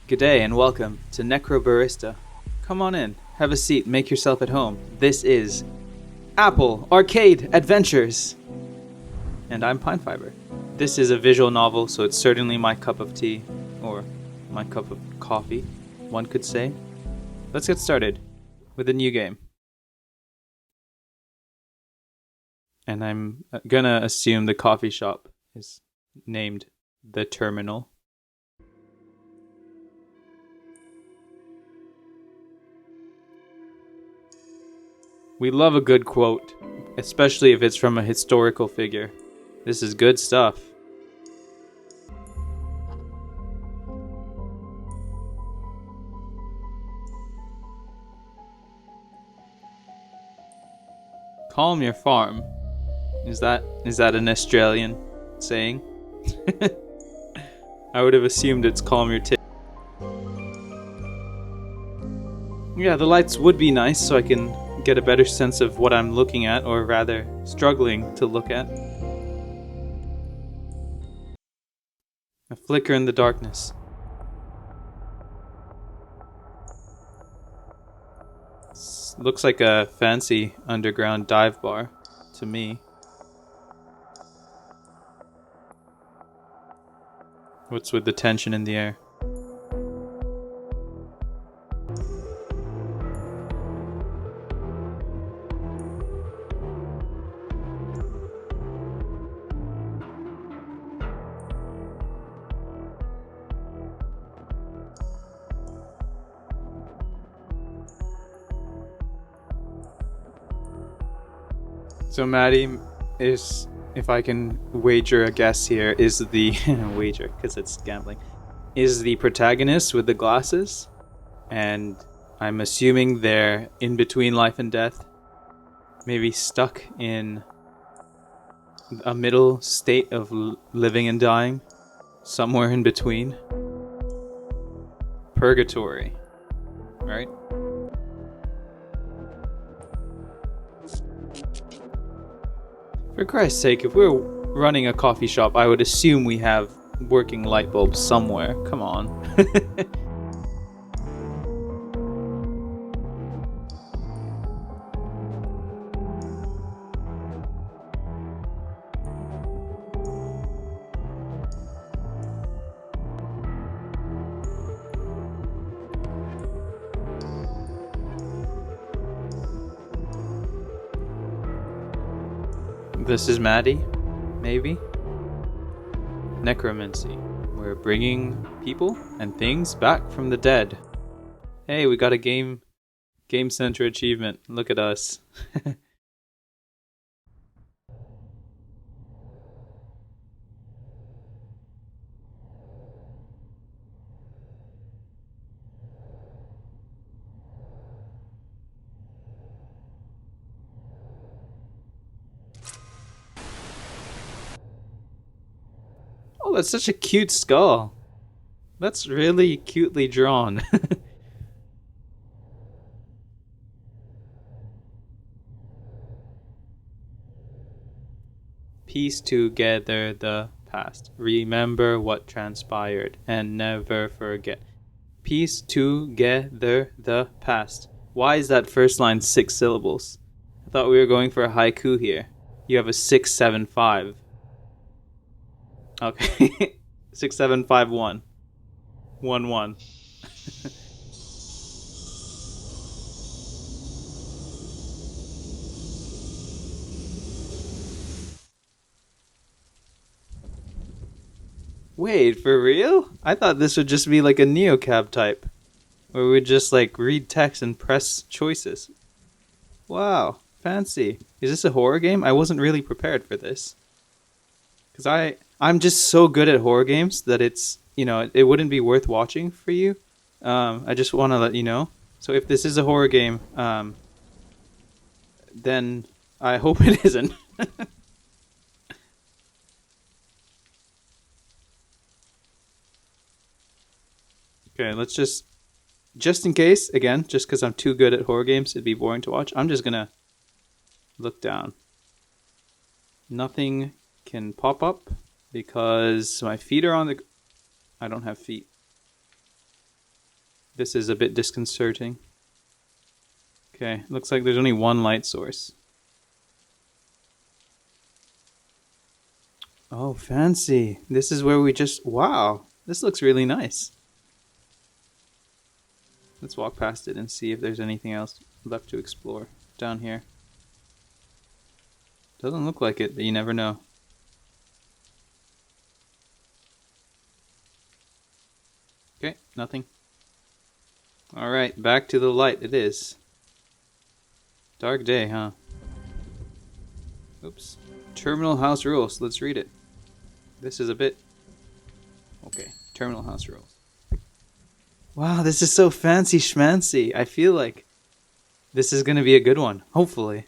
G'day and welcome to Necrobarista. Come on in, have a seat, make yourself at home. This is Apple Arcade Adventures! And I'm Pine Fiber. This is a visual novel, so it's certainly my cup of tea, or my cup of coffee, one could say. Let's get started with a new game. And I'm gonna assume the coffee shop is named The Terminal. We love a good quote, especially if it's from a historical figure. This is good stuff. Calm your farm. Is that an Australian saying? I would have assumed it's calm your tip. Yeah, the lights would be nice so I can get a better sense of what I'm looking at, or rather, struggling to look at. A flicker in the darkness. Looks like a fancy underground dive bar to me. What's with the tension in the air? So Maddie is, if I can wager a guess here, is the wager because it's gambling, is the protagonist with the glasses, and I'm assuming they're in between life and death, maybe stuck in a middle state of living and dying, somewhere in between. Purgatory, right? For Christ's sake, if we're running a coffee shop, I would assume we have working light bulbs somewhere. Come on. This is Maddie, maybe? Necromancy. We're bringing people and things back from the dead. Hey, we got a Game Center achievement. Look at us. Oh, that's such a cute skull. That's really cutely drawn. Piece together the past. Remember what transpired and never forget. Piece together the past. Why is that first line 6 syllables? I thought we were going for a haiku here. You have a 6-7-5. Okay. 6-7-5-1. 1-1. Wait, for real? I thought this would just be like a neocab type, where we'd just like read text and press choices. Wow, fancy. Is this a horror game? I wasn't really prepared for this. Because I'm just so good at horror games that it's, it wouldn't be worth watching for you. I just want to let you know. So if this is a horror game, then I hope it isn't. Okay, let's just in case, again, just because I'm too good at horror games, it'd be boring to watch, I'm just gonna look down. Nothing can pop up because my feet are on the... I don't have feet. This is a bit disconcerting. Okay, looks like there's only one light source. Oh, fancy. This is where we just... Wow, this looks really nice. Let's walk past it and see if there's anything else left to explore down here. Doesn't look like it, but you never know. Okay, nothing. Alright, back to the light it is. Dark day, huh? Oops. Terminal house rules. Let's read it. This is a bit... Okay, terminal house rules. Wow, this is so fancy schmancy. I feel like this is going to be a good one, hopefully.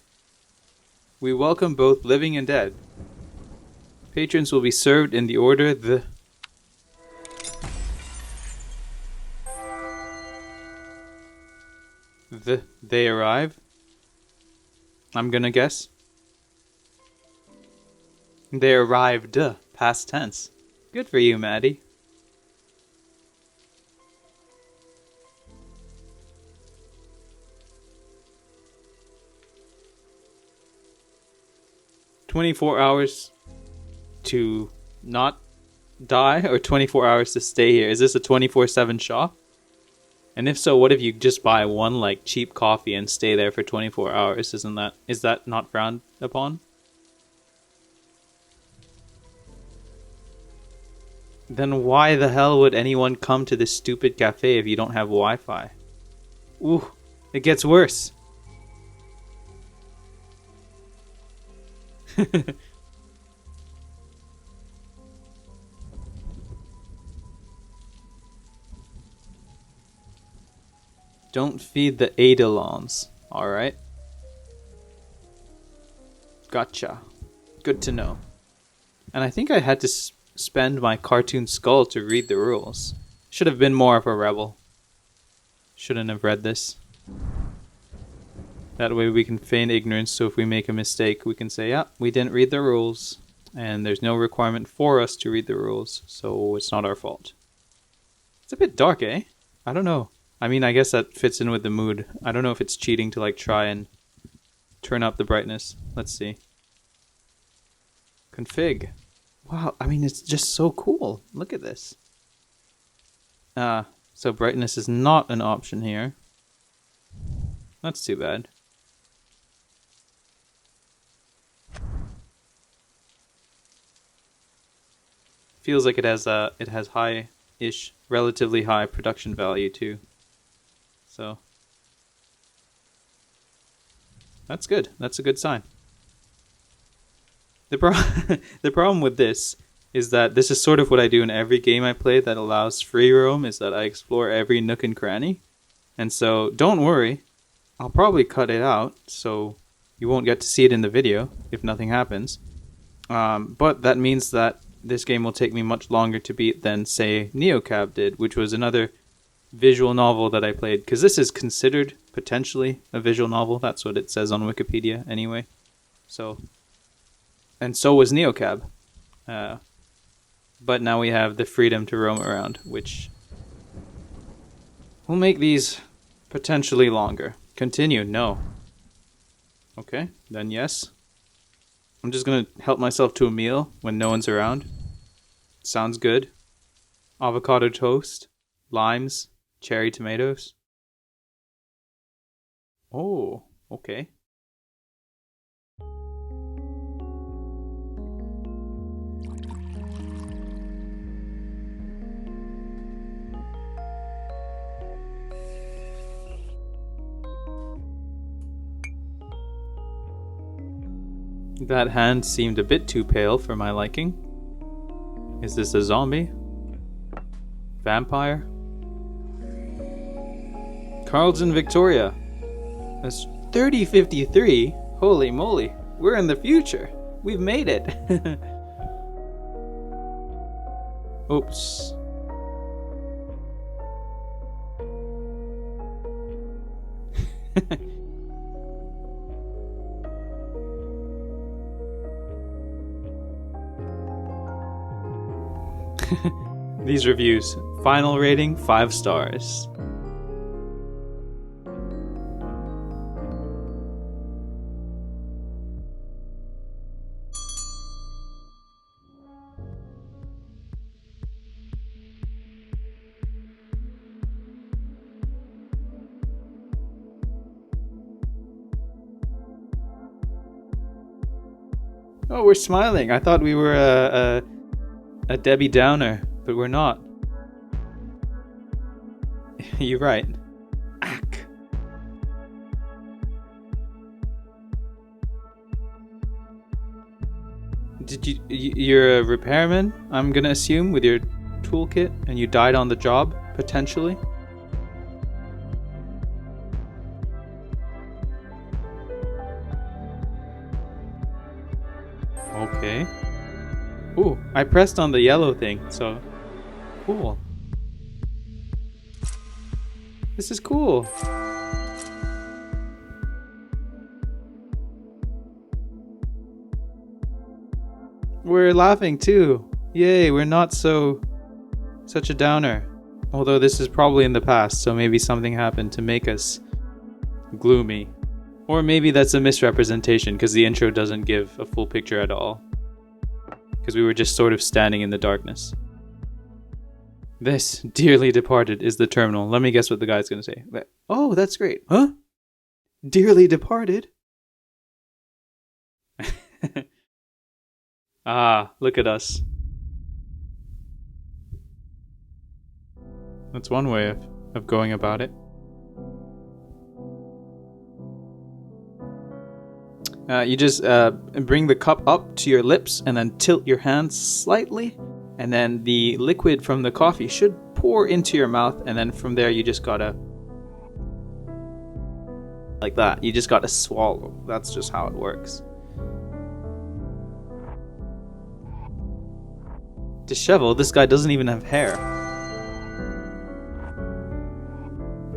We welcome both living and dead. Patrons will be served in the order they arrive. I'm gonna guess. They arrived, past tense. Good for you, Maddie. "24 hours to not die or 24 hours to stay here?" Is this a 24/7 shop? And if so, what if you just buy one like cheap coffee and stay there for 24 hours? Is that not frowned upon? Then why the hell would anyone come to this stupid cafe if you don't have Wi-Fi? Ooh, it gets worse. Don't feed the Eidolons. Alright. Gotcha. Good to know. And I think I had to spend my cartoon skull to read the rules. Should have been more of a rebel. Shouldn't have read this. That way we can feign ignorance, so if we make a mistake, we can say, yeah, we didn't read the rules. And there's no requirement for us to read the rules, so it's not our fault. It's a bit dark, eh? I don't know. I mean, I guess that fits in with the mood. I don't know if it's cheating to like try and turn up the brightness. Let's see. Config. Wow, I mean, it's just so cool. Look at this. So brightness is not an option here. That's too bad. Feels like it has high-ish, relatively high production value too. So that's good. That's a good sign. The problem with this is that this is sort of what I do in every game I play that allows free roam, is that I explore every nook and cranny. And so don't worry, I'll probably cut it out so you won't get to see it in the video if nothing happens. But that means that this game will take me much longer to beat than, say, Neocab did, which was another visual novel that I played, because this is considered potentially a visual novel. That's what it says on Wikipedia anyway. So, and so was Neocab. But now we have the freedom to roam around, which will make these potentially longer. Continue, no. Okay, then yes. I'm just gonna help myself to a meal when no one's around. Sounds good. Avocado toast, limes, cherry tomatoes. Oh, okay. That hand seemed a bit too pale for my liking. Is this a zombie? Vampire? Carlton, Victoria. That's 3053? Holy moly, we're in the future. We've made it. Oops. These reviews. Final rating, 5 stars. Oh, we're smiling. I thought we were a Debbie Downer, but we're not. You're right. Ack. You're a repairman, I'm gonna assume, with your toolkit, and you died on the job, potentially? Okay. Ooh, I pressed on the yellow thing, so... Cool. This is cool. We're laughing too. Yay, we're not such a downer. Although this is probably in the past, so maybe something happened to make us gloomy. Or maybe that's a misrepresentation, because the intro doesn't give a full picture at all. Because we were just sort of standing in the darkness. This, dearly departed, is the terminal. Let me guess what the guy's gonna say. Oh, that's great. Huh? Dearly departed? Ah, look at us. That's one way of going about it. You just bring the cup up to your lips and then tilt your hands slightly, and then the liquid from the coffee should pour into your mouth, and then from there you just gotta... like that. You just gotta swallow. That's just how it works. Disheveled? This guy doesn't even have hair.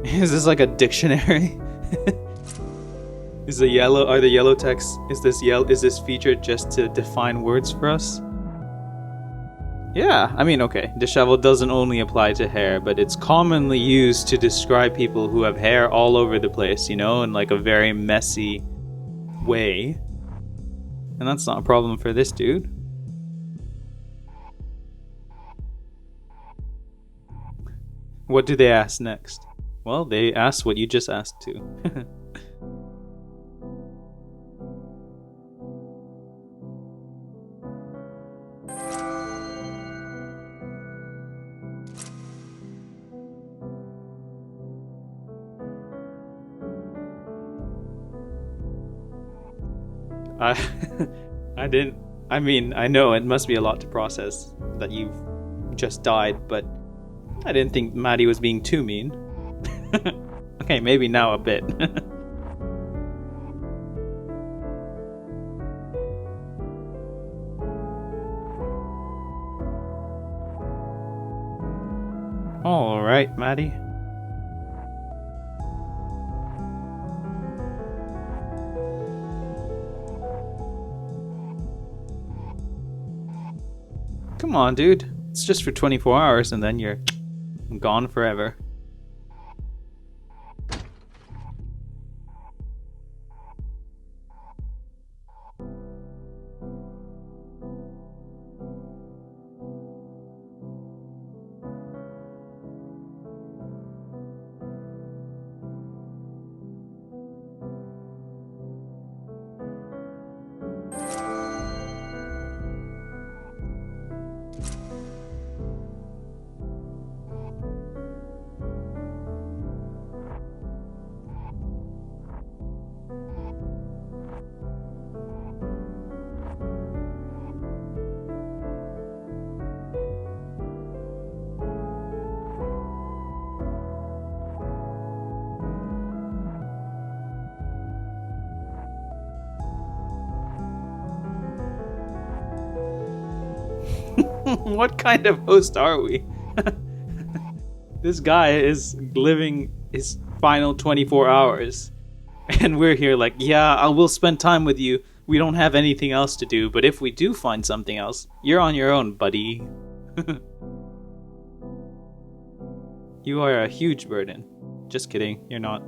Is this like a dictionary? Are the yellow text, is this feature just to define words for us? Yeah, I mean, okay, disheveled doesn't only apply to hair, but it's commonly used to describe people who have hair all over the place, you know, in like a very messy way. And that's not a problem for this dude. What do they ask next? Well, they ask what you just asked too. I know it must be a lot to process that you've just died, but I didn't think Maddie was being too mean. Okay, maybe now a bit. Alright, Maddie. Come on, dude. It's just for 24 hours and then you're gone forever. What kind of host are we? This guy is living his final 24 hours. And we're here like, yeah, I will spend time with you. We don't have anything else to do, but if we do find something else, you're on your own, buddy. You are a huge burden. Just kidding, you're not.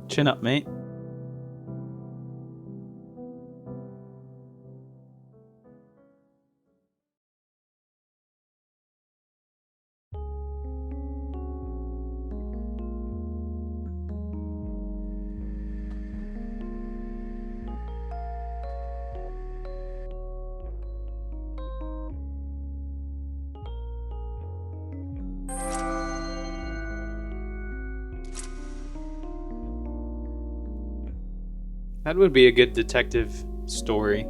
Chin up, mate. That would be a good detective story.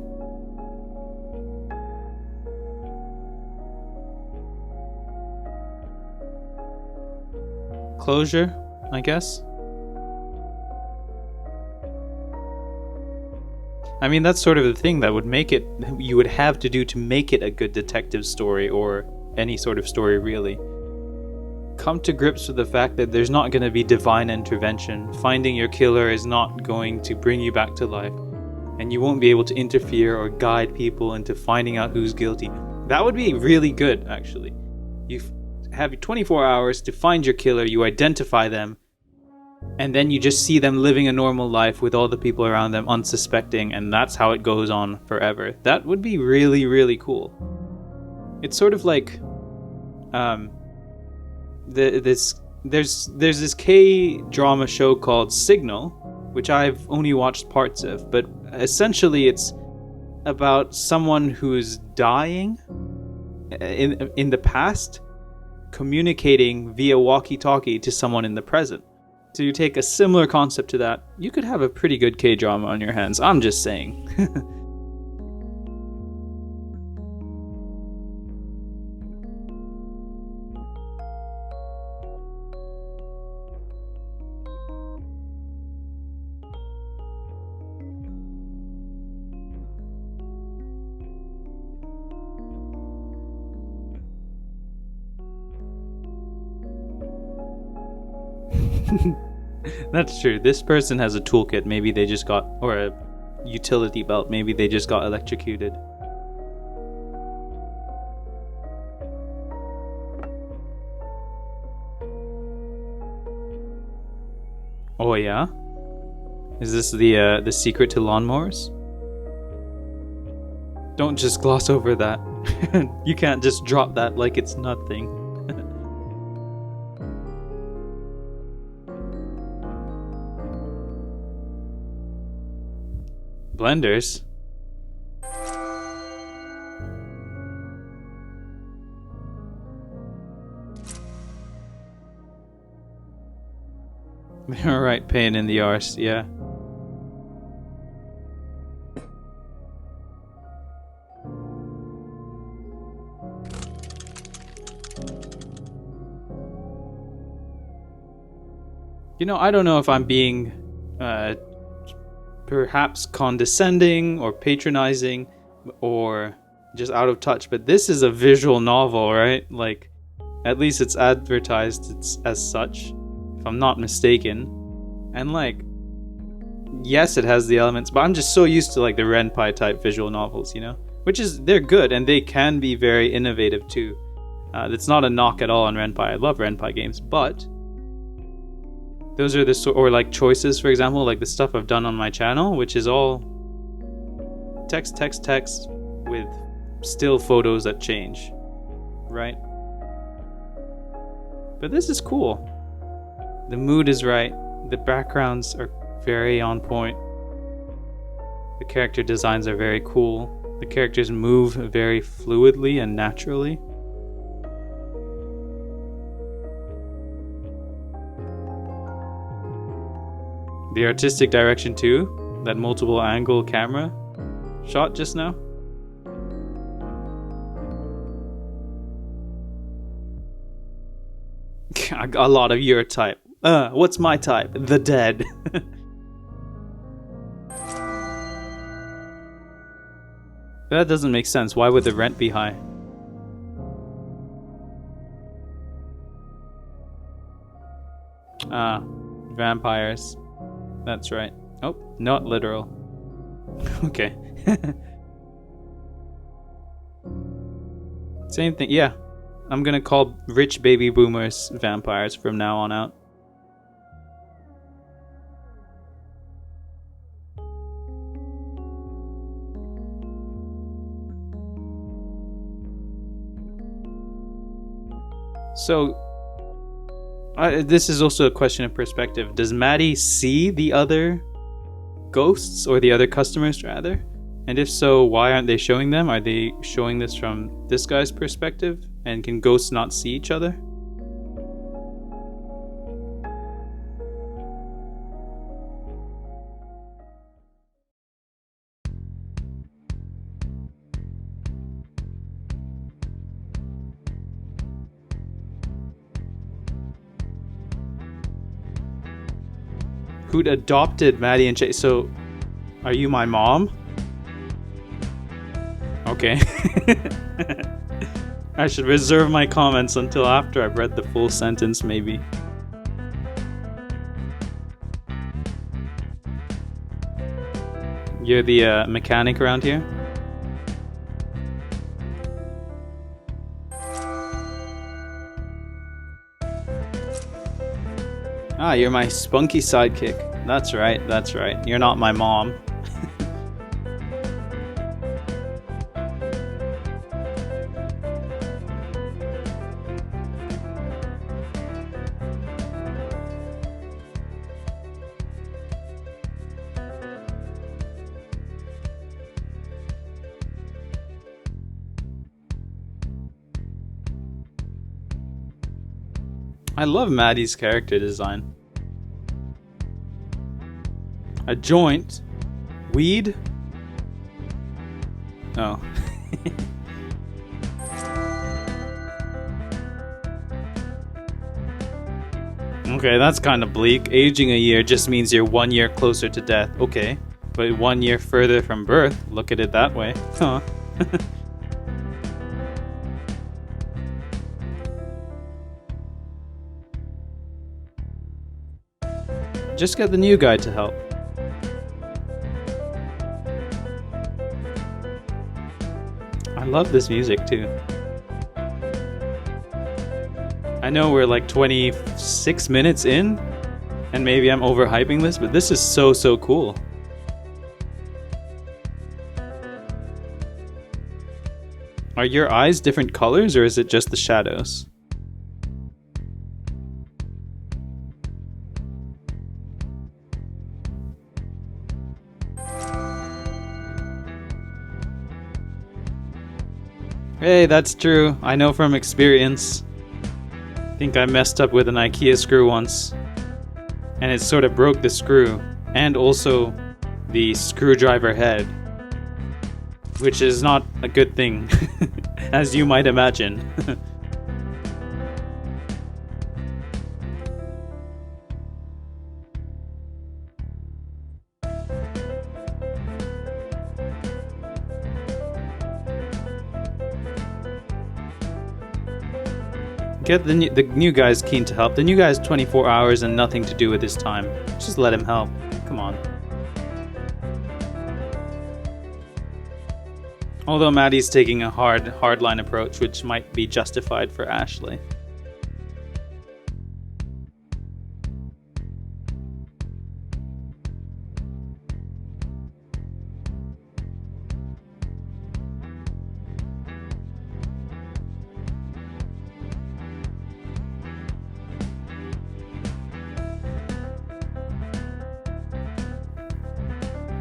Closure, I guess. I mean, that's sort of the thing that would make it, you would have to do to make it a good detective story, or any sort of story really. Come to grips with the fact that there's not going to be divine intervention. Finding your killer is not going to bring you back to life, and you won't be able to interfere or guide people into finding out who's guilty. That would be really good, actually. You have 24 hours to find your killer, you identify them, and then you just see them living a normal life with all the people around them unsuspecting, and that's how it goes on forever. That would be really, really cool. It's sort of like there's this K-drama show called Signal, which I've only watched parts of, but essentially it's about someone who's dying in the past, communicating via walkie-talkie to someone in the present. So you take a similar concept to that, you could have a pretty good K-drama on your hands. I'm just saying. That's true. This person has a toolkit. Maybe they just got, or a utility belt. Maybe they just got electrocuted. Oh yeah? Is this the secret to lawnmowers? Don't just gloss over that. You can't just drop that like it's nothing. Blenders? Alright, pain in the arse, yeah. You know, I don't know if I'm being perhaps condescending or patronizing or just out of touch, but this is a visual novel, right? Like, at least it's advertised as such, if I'm not mistaken. And like, yes, it has the elements, but I'm just so used to like the Renpai type visual novels, you know? Which is, they're good and they can be very innovative too. That's not a knock at all on Renpai. I love Renpai games, but those are the or like choices, for example, like the stuff I've done on my channel, which is all text with still photos that change, right? But this is cool. The mood is right. The backgrounds are very on point. The character designs are very cool. The characters move very fluidly and naturally. The artistic direction too, that multiple angle camera shot just now. A lot of your type. What's my type? The dead. That doesn't make sense. Why would the rent be high? Vampires. That's right. Oh, not literal. Okay. Same thing. Yeah. I'm gonna call rich baby boomers vampires from now on out. So, this is also a question of perspective. Does Maddie see the other ghosts, or the other customers rather? And if so, why aren't they showing them? Are they showing this from this guy's perspective? And can ghosts not see each other? who'd adopted Maddie and Chase. So, are you my mom? Okay. I should reserve my comments until after I've read the full sentence, maybe. You're the mechanic around here? Ah, you're my spunky sidekick. That's right, that's right. You're not my mom. I love Maddie's character design. A joint. Weed? Oh. Okay, that's kind of bleak. Aging a year just means you're 1 year closer to death. Okay. But 1 year further from birth. Look at it that way. Huh. Just get the new guy to help. I love this music too. I know we're like 26 minutes in, and maybe I'm overhyping this, but this is so cool. Are your eyes different colors, or is it just the shadows? Hey, that's true. I know from experience. I think I messed up with an IKEA screw once, and it sort of broke the screw, and also the screwdriver head, which is not a good thing, as you might imagine. Get the new guy's keen to help. The new guy's 24 hours and nothing to do with his time. Just let him help. Come on. Although Maddie's taking a hardline approach, which might be justified for Ashley.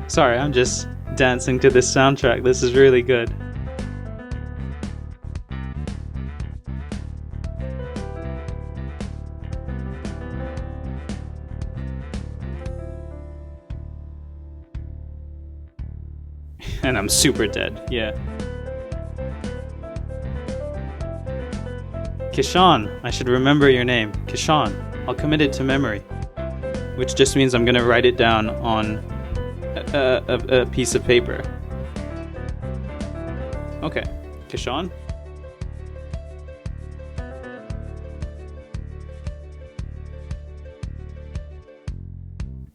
Sorry, I'm just dancing to this soundtrack. This is really good. And I'm super dead, yeah. Kishan, I should remember your name. Kishan, I'll commit it to memory. Which just means I'm gonna write it down on a piece of paper. Okay, Kishan?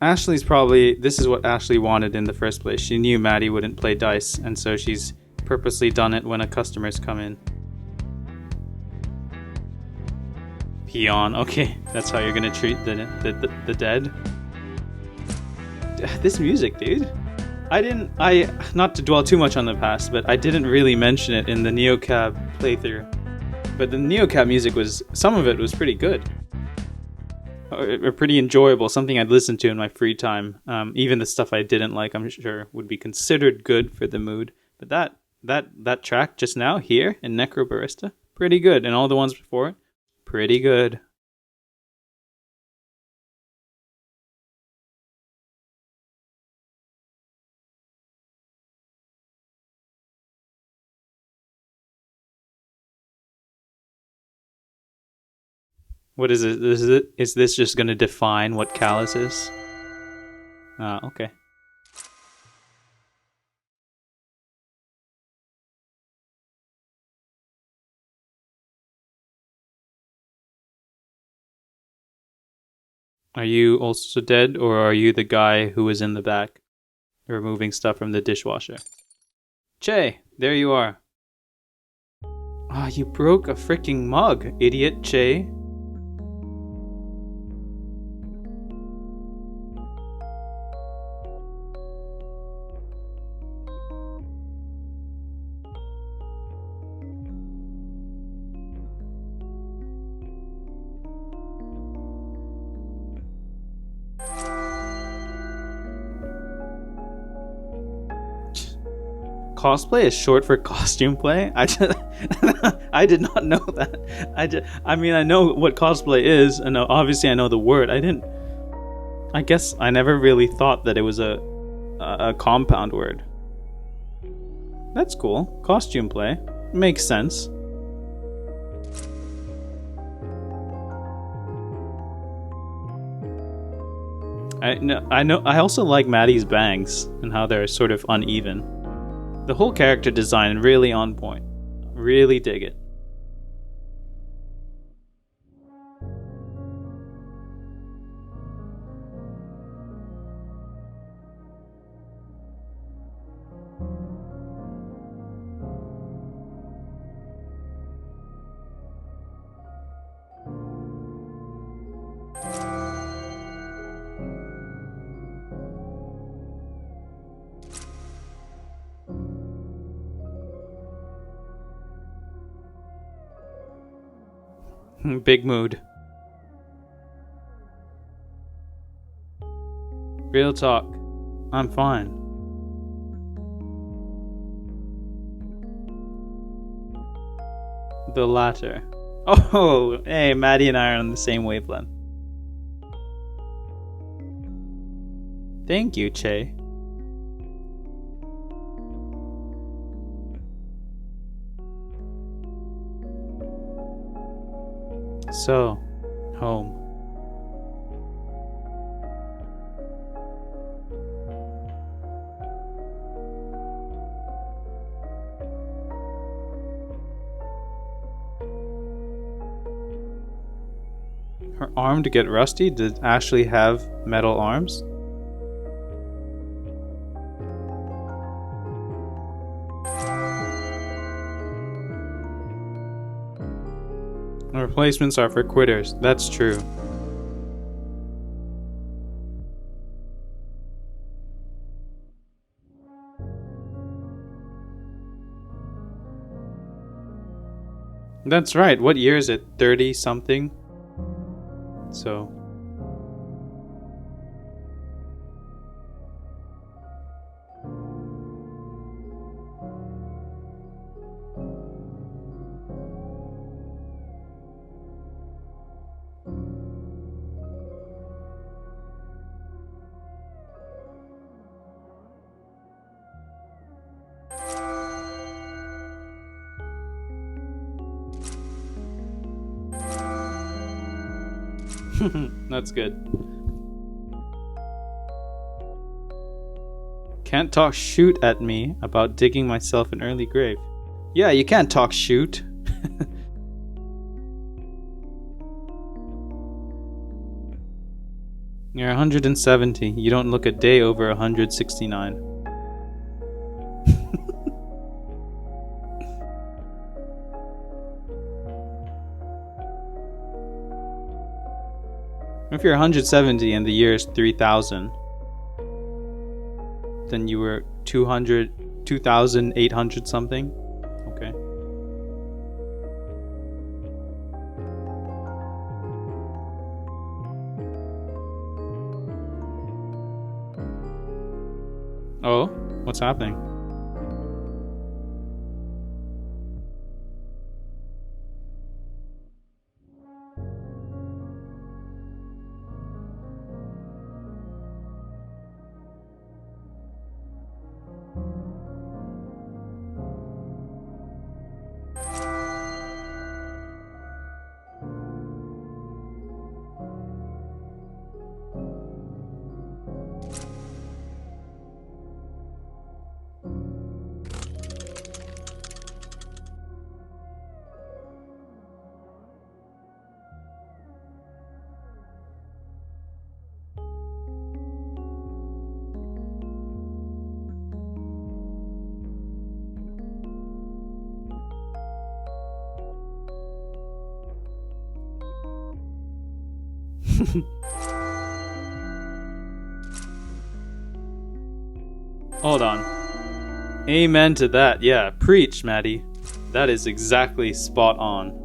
Ashley's probably... This is what Ashley wanted in the first place. She knew Maddie wouldn't play dice, and so she's purposely done it when a customer's come in. Peon. Okay, that's how you're gonna treat the dead. This music, dude. Not to dwell too much on the past, but I didn't really mention it in the Neocab playthrough. But the Neocab music some of it was pretty good. Or pretty enjoyable, something I'd listen to in my free time. Even the stuff I didn't like, I'm sure, would be considered good for the mood. But that track just now, here, in Necrobarista, pretty good. And all the ones before it, pretty good. What is it? Is this just going to define what callous is? Ah, okay. Are you also dead, or are you the guy who was in the back removing stuff from the dishwasher? Che, there you are. Ah, you broke a freaking mug, idiot, Che. Cosplay is short for costume play. I did not know that. I mean, I know what cosplay is, and obviously I know the word. I guess I never really thought that it was a compound word. That's cool. Costume play makes sense. I know. I also like Maddie's bangs and how they're sort of uneven. The whole character design really on point. Really dig it. Big mood. Real talk. I'm fine. The latter. Oh, hey, Maddie and I are on the same wavelength. Thank you, Che. So, home. Her arm to get rusty? Did Ashley have metal arms? Replacements are for quitters. That's true. That's right. What year is it? 30 something? So. That's good. Can't talk shoot at me about digging myself an early grave. Yeah, you can't talk shoot. You're 170. You don't look a day over 169. If you're 170 and the year is 3000, then you were 2,800 something. Okay. Oh, what's happening? Hold on. Amen to that. Yeah, preach, Maddie. That is exactly spot on.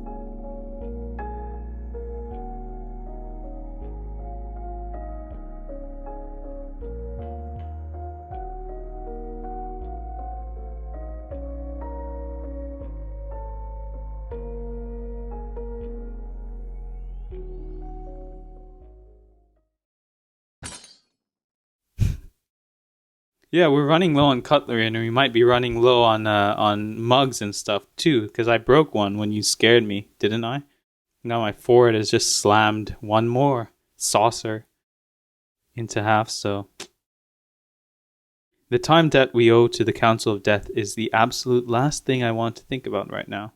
Yeah, we're running low on cutlery, and we might be running low on mugs and stuff too. Because I broke one when you scared me, didn't I? Now my forehead has just slammed one more saucer into half. So the time debt we owe to the Council of Death is the absolute last thing I want to think about right now.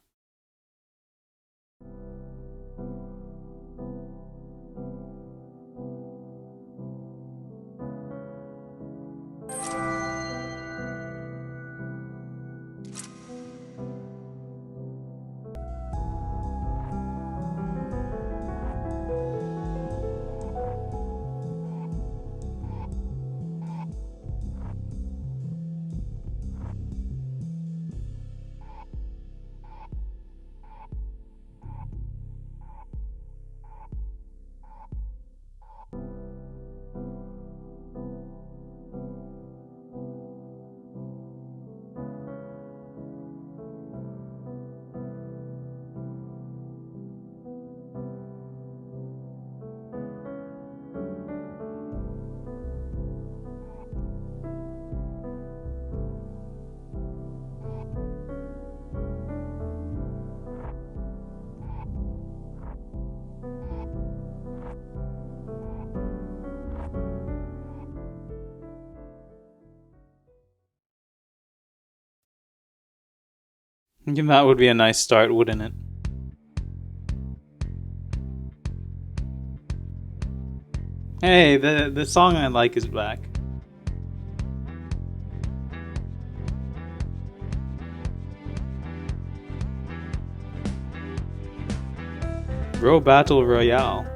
That would be a nice start, wouldn't it? Hey, the song I like is back. Bro Battle Royale.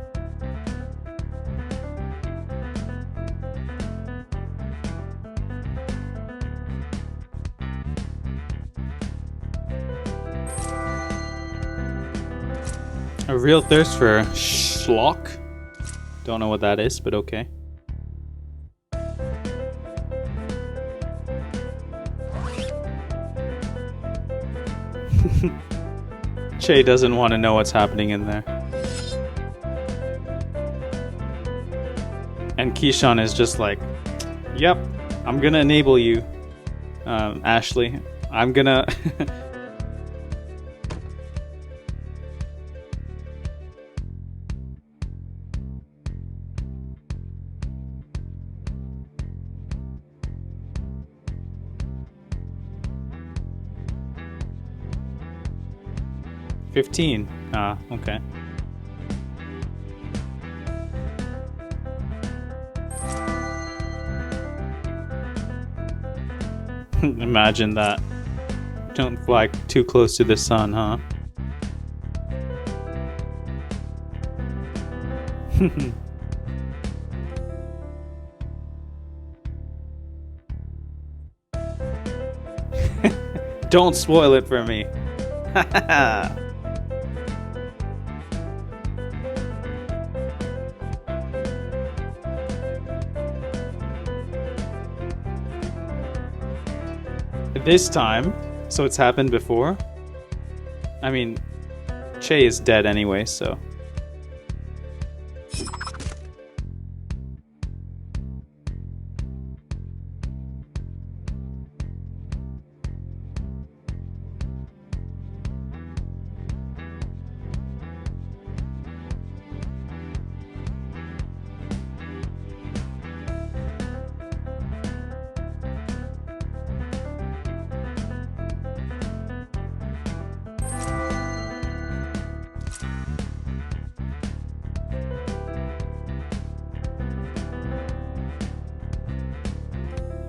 A real thirst for schlock. Don't know what that is, but okay. Che doesn't want to know what's happening in there. And Keyshawn is just like, yep, I'm gonna enable you, Ashley. I'm gonna... $15. Ah, okay. Imagine that. Don't fly too close to the sun, huh? Don't spoil it for me. This time, so it's happened before. I mean, Che is dead anyway, so.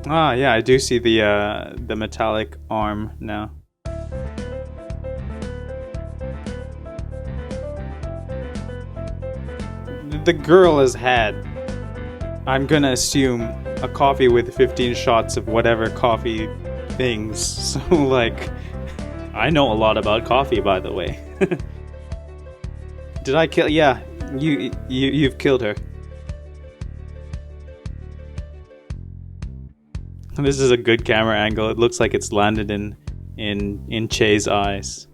Ah, yeah, I do see the metallic arm now. the girl has had, I'm gonna assume, a coffee with 15 shots of whatever coffee things. So, like, I know a lot about coffee, by the way. Did I kill? Yeah, you've killed her. This is a good camera angle. It looks like it's landed in Che's eyes.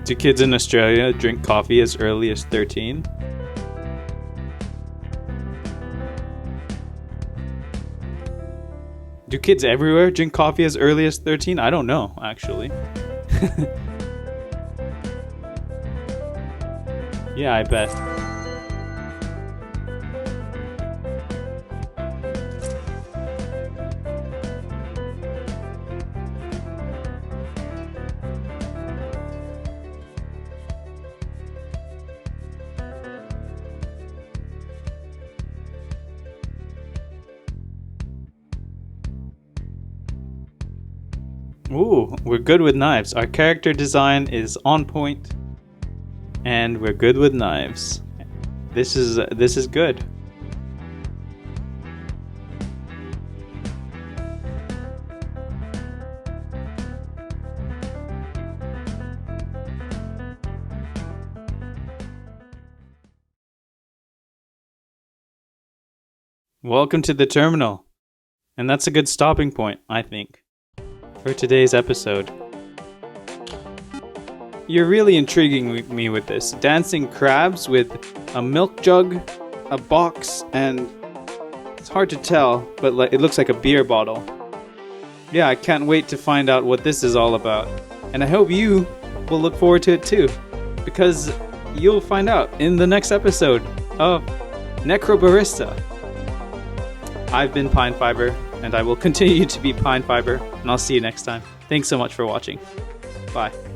Do kids in Australia drink coffee as early as 13? Do kids everywhere drink coffee as early as 13? I don't know, actually. Yeah, I bet. Ooh, we're good with knives. Our character design is on point, and we're good with knives. This is good. Welcome to the terminal. And that's a good stopping point, I think, for today's episode. You're really intriguing me with this. Dancing crabs with a milk jug, a box, and it's hard to tell, but it looks like a beer bottle. Yeah, I can't wait to find out what this is all about. And I hope you will look forward to it too, because you'll find out in the next episode of Necrobarista. I've been Pine Fiber, and I will continue to be Pine Fiber, and I'll see you next time. Thanks so much for watching. Bye.